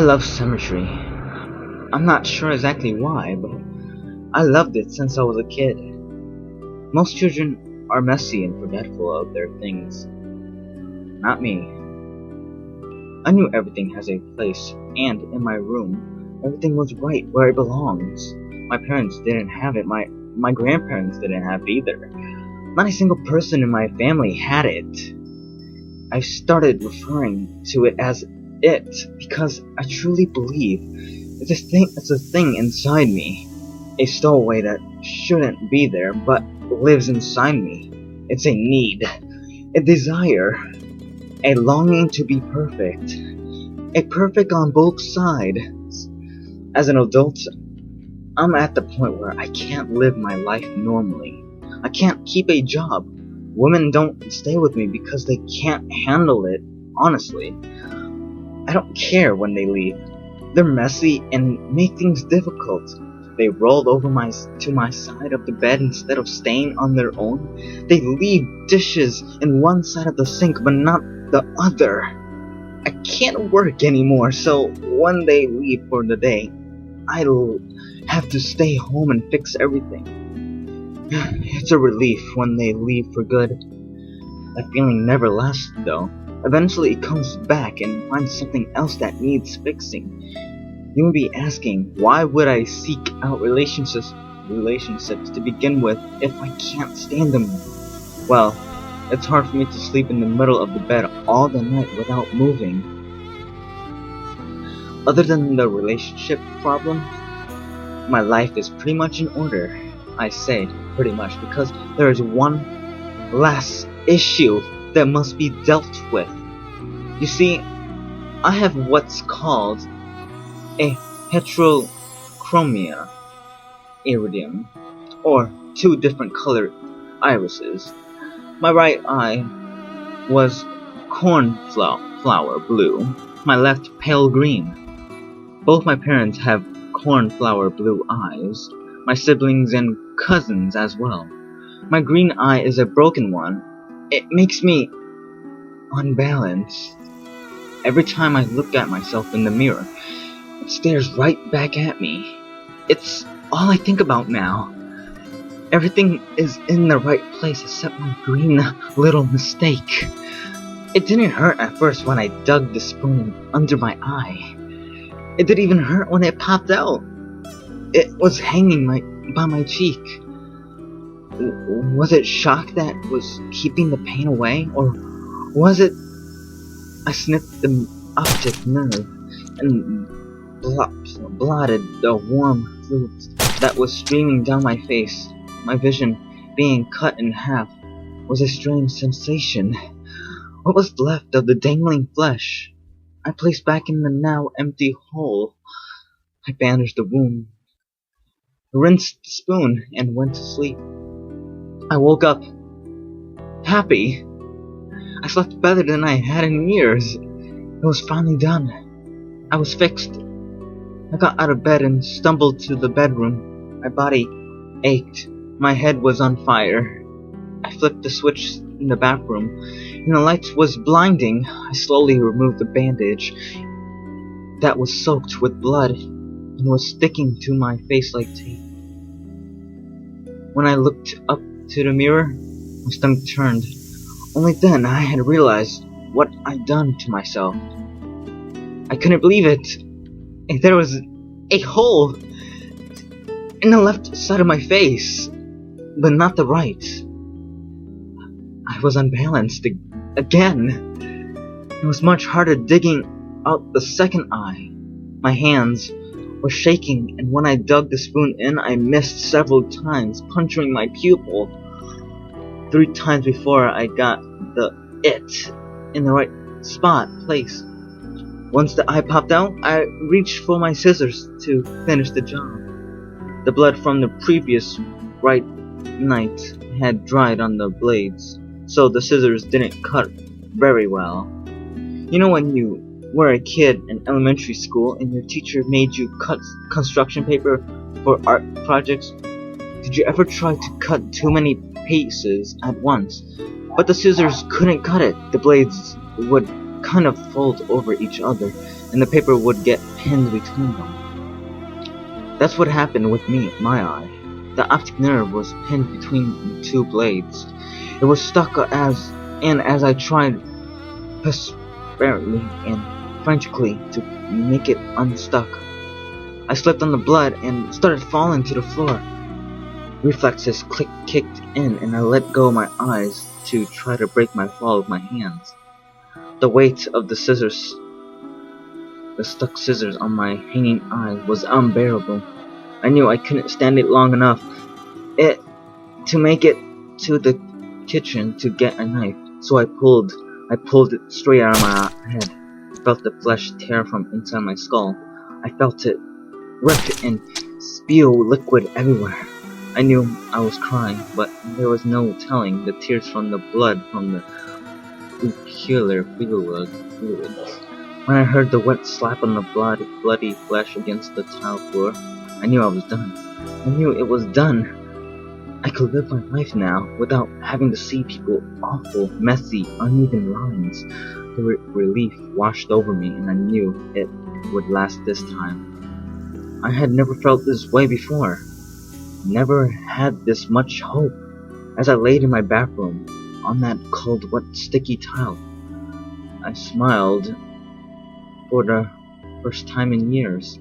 love Symmetry. I'm not sure exactly why, but I loved it since I was a kid. Most children are messy and forgetful of their things. Not me. I knew everything has a place, and in my room, everything was right where it belongs. My parents didn't have it, my grandparents didn't have it either. Not a single person in my family had it. I started referring to it as it because I truly believe it's a thing inside me. A stowaway that shouldn't be there but lives inside me. It's a need, a desire, a longing to be perfect. A perfect on both sides. As an adult, I'm at the point where I can't live my life normally. I can't keep a job. Women don't stay with me because they can't handle it, honestly. I don't care when they leave. They're messy and make things difficult. They roll over to my side of the bed instead of staying on their own. They leave dishes in one side of the sink but not the other. I can't work anymore, so when they leave for the day, I'll have to stay home and fix everything. It's a relief when they leave for good. That feeling never lasts though. Eventually it comes back and finds something else that needs fixing. You may be asking, why would I seek out relationships to begin with if I can't stand them? Well, it's hard for me to sleep in the middle of the bed all the night without moving. Other than the relationship problem, my life is pretty much in order. I say pretty much because there is one last issue that must be dealt with. You see, I have what's called a heterochromia iridium, or two different colored irises. My right eye was cornflower blue, my left pale green. Both my parents have cornflower blue eyes, my siblings and cousins as well. My green eye is a broken one. It makes me unbalanced. Every time I look at myself in the mirror, it stares right back at me. It's all I think about now. Everything is in the right place except my green little mistake. It didn't hurt at first when I dug the spoon under my eye. It didn't even hurt when it popped out. It was hanging by my cheek. Was it shock that was keeping the pain away? Or was it I snipped the optic nerve and blotted the warm fluid that was streaming down my face? My vision being cut in half was a strange sensation. What was left of the dangling flesh I placed back in the now empty hole. I bandaged the wound, rinsed the spoon, and went to sleep. I woke up happy. I slept better than I had in years. It was finally done. I was fixed. I got out of bed and stumbled to the bedroom. My body ached. My head was on fire. I flipped the switch in the bathroom, and the light was blinding. I slowly removed the bandage that was soaked with blood and was sticking to my face like tape. When I looked up to the mirror, my stomach turned. Only then I had realized what I'd done to myself. I couldn't believe it. There was a hole in the left side of my face, but not the right. I was unbalanced again. It was much harder digging out the second eye. My hands were shaking, and when I dug the spoon in, I missed several times, puncturing my pupil. 3 times before I got the it in the right place. Once the eye popped out, I reached for my scissors to finish the job. The blood from the previous right night had dried on the blades, so the scissors didn't cut very well. You know when you were a kid in elementary school and your teacher made you cut construction paper for art projects? Did you ever try to cut too many pieces at once? But the scissors couldn't cut it. The blades would kind of fold over each other, and the paper would get pinned between them. That's what happened with my eye. The optic nerve was pinned between the two blades. It was stuck as I tried desperately and frantically to make it unstuck. I slipped on the blood and started falling to the floor. Reflexes kicked in and I let go of my eyes to try to break my fall with my hands. The weight of the stuck scissors on my hanging eye was unbearable. I knew I couldn't stand it long enough to make it to the kitchen to get a knife, so I pulled it straight out of my head. I felt the flesh tear from inside my skull. I felt it rip and spew liquid everywhere. I knew I was crying, but there was no telling the tears from the blood from the peculiar fluids. When I heard the wet slap on the bloody flesh against the tile floor, I knew I was done. I knew it was done. I could live my life now without having to see people awful, messy, uneven lines. The relief washed over me and I knew it would last this time. I had never felt this way before. Never had this much hope. As I laid in my bathroom, on that cold, wet, sticky tile, I smiled for the first time in years.